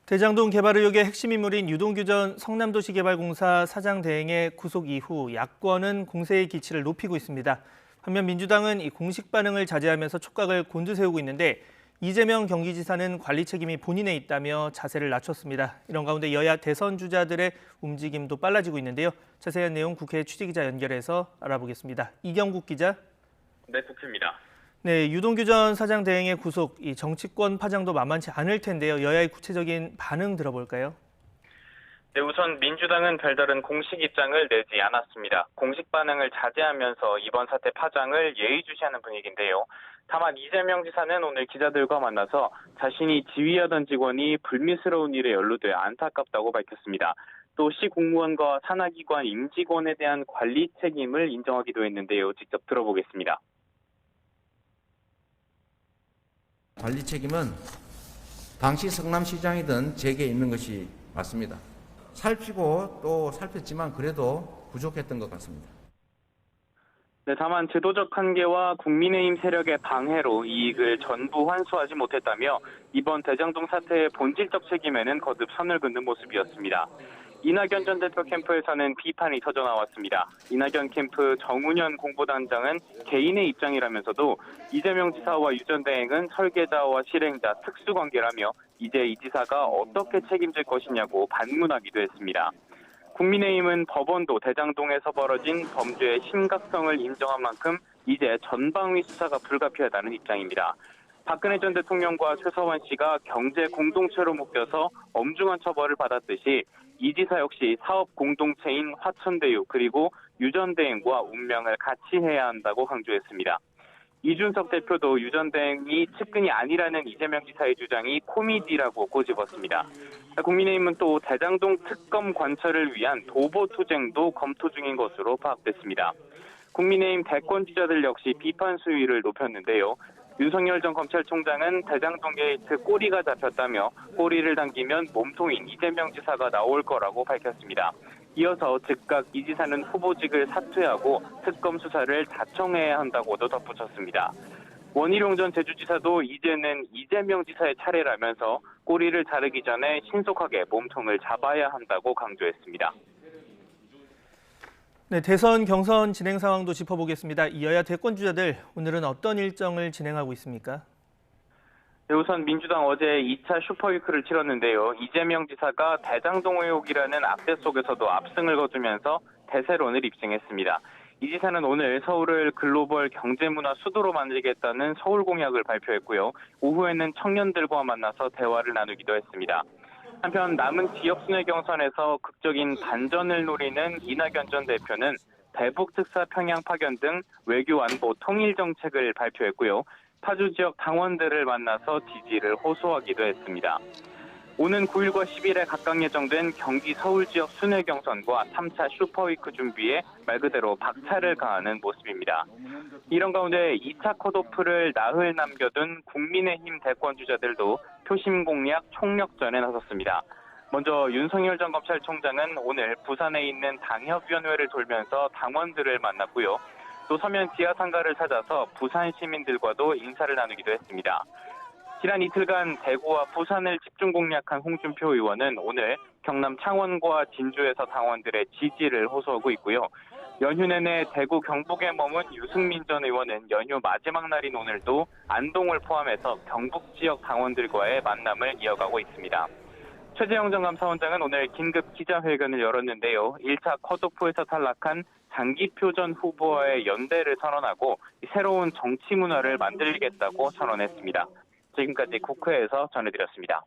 대장동 개발 의혹의 핵심 인물인 유동규 전 성남도시개발공사 사장 대행의 구속 이후 야권은 공세의 기치를 높이고 있습니다. 반면 민주당은 이 공식 반응을 자제하면서 촉각을 곤두세우고 있는데 이재명 경기지사는 관리 책임이 본인에 있다며 자세를 낮췄습니다. 이런 가운데 여야 대선 주자들의 움직임도 빨라지고 있는데요. 자세한 내용 국회 취재기자 연결해서 알아보겠습니다. 이경국 기자. 네, 국회입니다. 네, 유동규 전 사장 대행의 구속, 이 정치권 파장도 만만치 않을 텐데요. 여야의 구체적인 반응 들어볼까요? 네, 우선 민주당은 별다른 공식 입장을 내지 않았습니다. 공식 반응을 자제하면서 이번 사태 파장을 예의주시하는 분위기인데요. 다만 이재명 지사는 오늘 기자들과 만나서 자신이 지휘하던 직원이 불미스러운 일에 연루돼 안타깝다고 밝혔습니다. 또 시 공무원과 산하기관 임직원에 대한 관리 책임을 인정하기도 했는데요. 직접 들어보겠습니다. 관리 책임은 당시 성남시장이든 제게 있는 것이 맞습니다. 살피고 또 살폈지만 그래도 부족했던 것 같습니다. 네, 다만 제도적 한계와 국민의힘 세력의 방해로 이익을 전부 환수하지 못했다며 이번 대장동 사태의 본질적 책임에는 거듭 선을 긋는 모습이었습니다. 이낙연 전 대표 캠프에서는 비판이 터져나왔습니다. 이낙연 캠프 정운현 공보단장은 개인의 입장이라면서도 이재명 지사와 유 전 대행은 설계자와 실행자 특수관계라며 이제 이 지사가 어떻게 책임질 것이냐고 반문하기도 했습니다. 국민의힘은 법원도 대장동에서 벌어진 범죄의 심각성을 인정한 만큼 이제 전방위 수사가 불가피하다는 입장입니다. 박근혜 전 대통령과 최서원 씨가 경제 공동체로 묶여서 엄중한 처벌을 받았듯이 이 지사 역시 사업 공동체인 화천대유 그리고 유 전 대행과 운명을 같이 해야 한다고 강조했습니다. 이준석 대표도 유 전 대행이 측근이 아니라는 이재명 지사의 주장이 코미디라고 꼬집었습니다. 국민의힘은 또 대장동 특검 관철을 위한 도보투쟁도 검토 중인 것으로 파악됐습니다. 국민의힘 대권 주자들 역시 비판 수위를 높였는데요. 윤석열 전 검찰총장은 대장동 게이트 꼬리가 잡혔다며 꼬리를 당기면 몸통인 이재명 지사가 나올 거라고 밝혔습니다. 이어서 즉각 이 지사는 후보직을 사퇴하고 특검 수사를 자청해야 한다고도 덧붙였습니다. 원희룡 전 제주지사도 이제는 이재명 지사의 차례라면서 꼬리를 자르기 전에 신속하게 몸통을 잡아야 한다고 강조했습니다. 네, 대선 경선 진행 상황도 짚어보겠습니다. 이 여야 대권 주자들 오늘은 어떤 일정을 진행하고 있습니까? 네, 우선 민주당 어제 2차 슈퍼위크를 치렀는데요. 이재명 지사가 대장동 의혹이라는 악재 속에서도 압승을 거두면서 대세론을 입증했습니다. 이 지사는 오늘 서울을 글로벌 경제문화 수도로 만들겠다는 서울 공약을 발표했고요. 오후에는 청년들과 만나서 대화를 나누기도 했습니다. 한편 남은 지역 순회 경선에서 극적인 반전을 노리는 이낙연 전 대표는 대북 특사 평양 파견 등 외교 안보 통일 정책을 발표했고요. 파주 지역 당원들을 만나서 지지를 호소하기도 했습니다. 오는 9일과 10일에 각각 예정된 경기 서울 지역 순회 경선과 3차 슈퍼위크 준비에 말 그대로 박차를 가하는 모습입니다. 이런 가운데 2차 컷오프를 나흘 남겨둔 국민의힘 대권 주자들도 표심 공략 총력전에 나섰습니다. 먼저 윤석열 전 검찰총장은 오늘 부산에 있는 당협위원회를 돌면서 당원들을 만났고요. 또 서면 지하상가를 찾아서 부산 시민들과도 인사를 나누기도 했습니다. 지난 이틀간 대구와 부산을 집중 공략한 홍준표 의원은 오늘 경남 창원과 진주에서 당원들의 지지를 호소하고 있고요. 연휴 내내 대구 경북에 머문 유승민 전 의원은 연휴 마지막 날인 오늘도 안동을 포함해서 경북 지역 당원들과의 만남을 이어가고 있습니다. 최재형 전 감사원장은 오늘 긴급 기자회견을 열었는데요. 1차 컷오프에서 탈락한 장기표 전 후보와의 연대를 선언하고 새로운 정치 문화를 만들겠다고 선언했습니다. 지금까지 국회에서 전해드렸습니다.